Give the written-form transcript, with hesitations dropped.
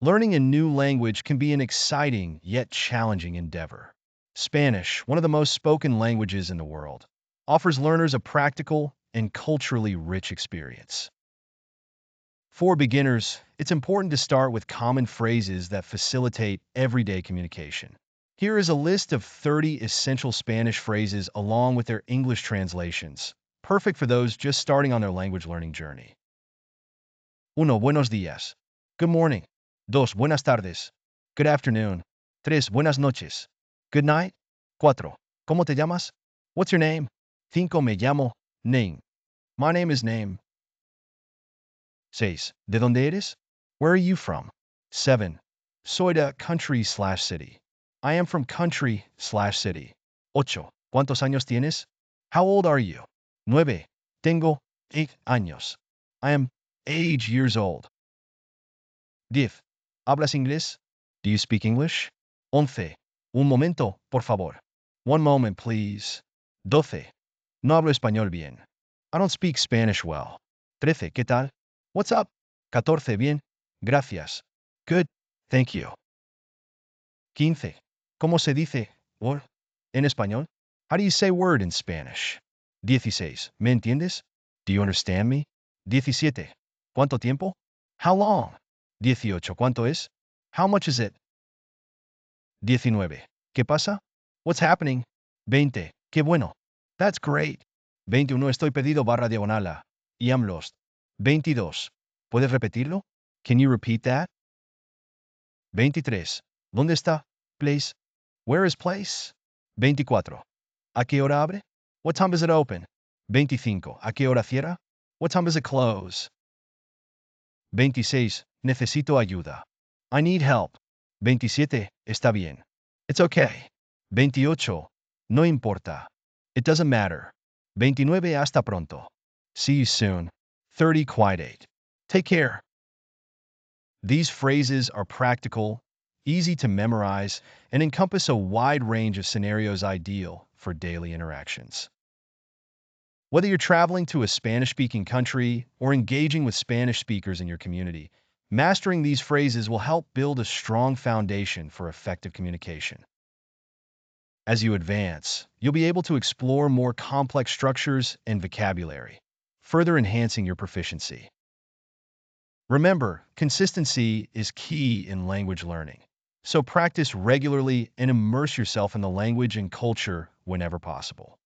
Learning a new language can be an exciting yet challenging endeavor. Spanish, one of the most spoken languages in the world, offers learners a practical and culturally rich experience. For beginners, it's important to start with common phrases that facilitate everyday communication. Here is a list of 30 essential Spanish phrases along with their English translations, perfect for those just starting on their language learning journey. 1. Buenos días. Good morning. 2. Buenas tardes. Good afternoon. 3. Buenas noches. Good night. 4. ¿Cómo te llamas? What's your name? 5. Me llamo. Name. My name is Name. 6. ¿De dónde eres? Where are you from? 7. Soy de country/city. I am from country/city. 8. ¿Cuántos años tienes? How old are you? 9. Tengo 8 años. I am 8 years old. 10. ¿Hablas inglés? Do you speak English? 11. Un momento, por favor. One moment, please. 12. No hablo español bien. I don't speak Spanish well. 13. ¿Qué tal? What's up? 14. Bien. Gracias. Good. Thank you. 15. ¿Cómo se dice word en español? How do you say word in Spanish? 16. ¿Me entiendes? Do you understand me? 17. ¿Cuánto tiempo? How long? 18. ¿Cuánto es? How much is it? 19. ¿Qué pasa? What's happening? 20. Qué bueno. That's great. 21. Estoy pedido /diagonal y am lost. 22. ¿Puedes repetirlo? Can you repeat that? 23. ¿Dónde está? Place. Where is place? 24. ¿A qué hora abre? What time does it open? 25. ¿A qué hora cierra? What time does it close? 26. Necesito ayuda. I need help. 27. Está bien. It's okay. 28. No importa. It doesn't matter. 29. Hasta pronto. See you soon. 30. Quite 8. Take care. These phrases are practical, easy to memorize, and encompass a wide range of scenarios ideal for daily interactions. Whether you're traveling to a Spanish-speaking country or engaging with Spanish speakers in your community, mastering these phrases will help build a strong foundation for effective communication. As you advance, you'll be able to explore more complex structures and vocabulary, further enhancing your proficiency. Remember, consistency is key in language learning, so practice regularly and immerse yourself in the language and culture whenever possible.